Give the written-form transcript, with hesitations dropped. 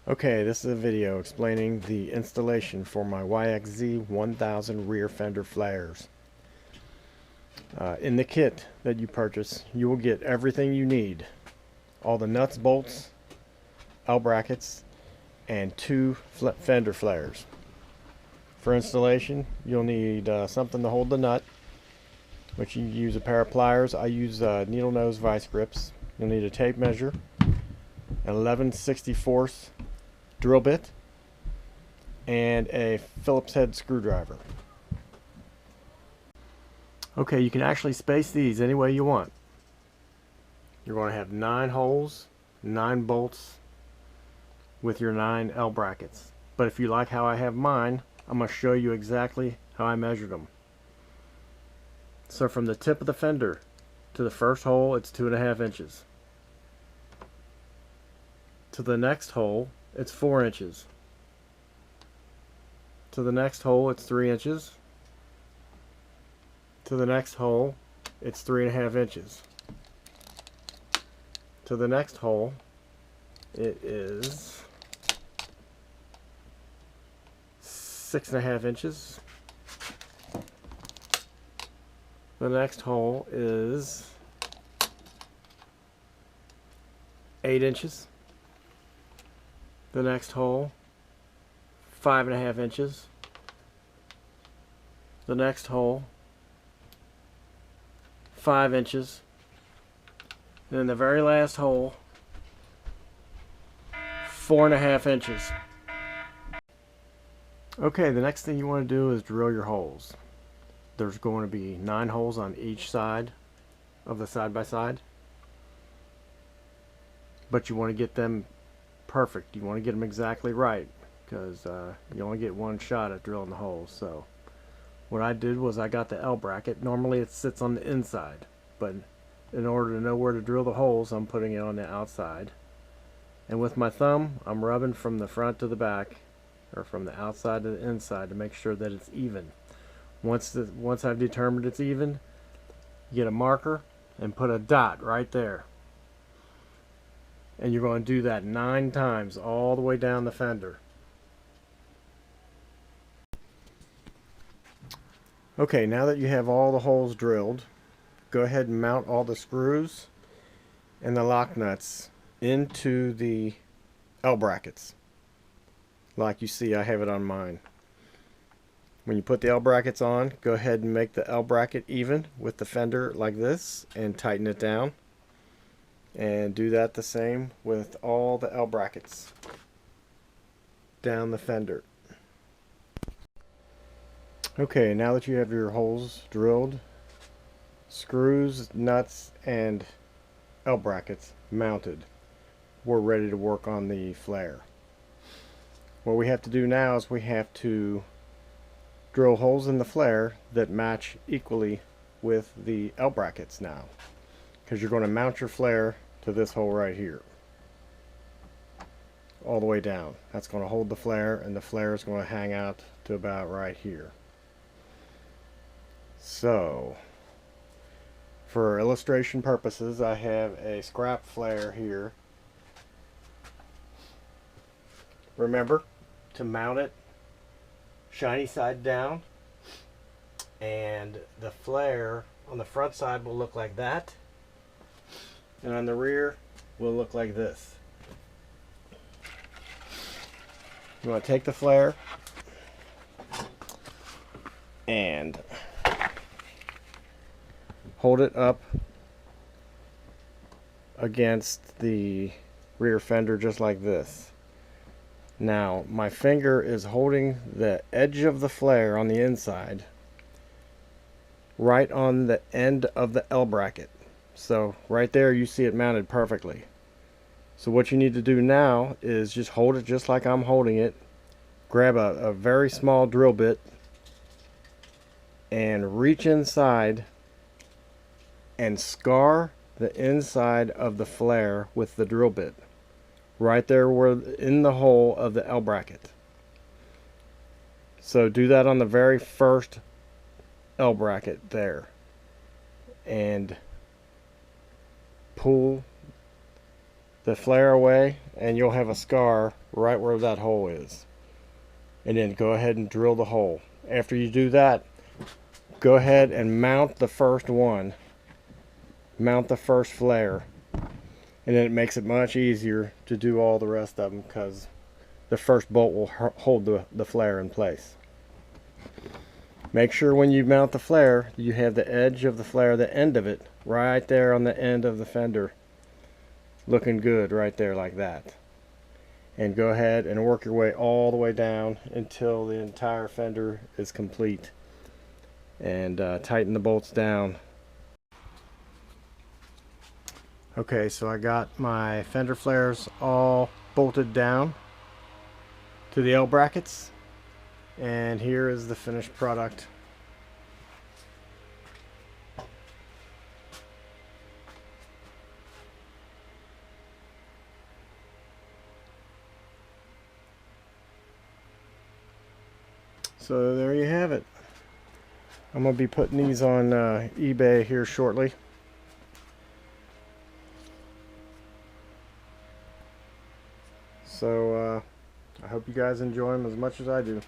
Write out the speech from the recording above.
Okay, this is a video explaining the installation for my YXZ1000 rear fender flares. In the kit that you purchase, you will get everything you need. All the nuts, bolts, L brackets, and two fender flares. For installation, you'll need something to hold the nut, which you use a pair of pliers. I use needle nose vice grips. You'll need a tape measure, an 11/64 drill bit, and a Phillips head screwdriver. Okay, you can actually space these any way you want. You're going to have 9 holes, 9 bolts with your 9 L brackets. But if you like how I have mine, I'm going to show you exactly how I measured them. So from the tip of the fender to the first hole, it's 2.5 inches. To the next hole, it's 4 inches. To the next hole, it's 3 inches. To the next hole, it's 3.5 inches. To the next hole, it is 6.5 inches. The next hole is 8 inches. The next hole, 5.5 inches. The next hole, 5 inches. And then the very last hole, 4.5 inches. Okay, the next thing you want to do is drill your holes. There's going to be 9 holes on each side of the side-by-side. But you want to get them perfect. You want to get them exactly right, because you only get one shot at drilling the holes. So what I did was I got the L bracket. Normally it sits on the inside, but in order to know where to drill the holes, I'm putting it on the outside. And with my thumb, I'm rubbing from the front to the back, or from the outside to the inside, to make sure that it's even. Once I've determined it's even, you get a marker and put a dot right there. And you're going to do that 9 times all the way down the fender. Okay, now that you have all the holes drilled, go ahead and mount all the screws and the lock nuts into the L brackets. Like you see, I have it on mine. When you put the L brackets on, go ahead and make the L bracket even with the fender like this and tighten it down. And do that the same with all the L brackets down the fender. Okay, now that you have your holes drilled, screws, nuts, and L brackets mounted, we're ready to work on the flare. What we have to do now is we have to drill holes in the flare that match equally with the L brackets now, because you're going to mount your flare to this hole right here all the way down. That's going to hold the flare, and the flare is going to hang out to about right here. So for illustration purposes, I have a scrap flare here. Remember to mount it shiny side down, and the flare on the front side will look like that, and on the rear will look like this. You want to take the flare and hold it up against the rear fender just like this. Now my finger is holding the edge of the flare on the inside right on the end of the L bracket. So right there you see it mounted perfectly. So what you need to do now is just hold it just like I'm holding it. Grab a very small drill bit and reach inside and scar the inside of the flare with the drill bit. Right there where in the hole of the L bracket. So do that on the very first L bracket there. And pull the flare away, and you'll have a scar right where that hole is. And then go ahead and drill the hole. After you do that, go ahead and mount the first one. Mount the first flare. And then it makes it much easier to do all the rest of them, because the first bolt will hold the flare in place. Make sure when you mount the flare, you have the edge of the flare, the end of it, right there on the end of the fender, looking good right there like that. And go ahead and work your way all the way down until the entire fender is complete. And tighten the bolts down. Okay, so I got my fender flares all bolted down to the L brackets, and here is the finished product. So there you have it. I'm going to be putting these on eBay here shortly. So I hope you guys enjoy them as much as I do.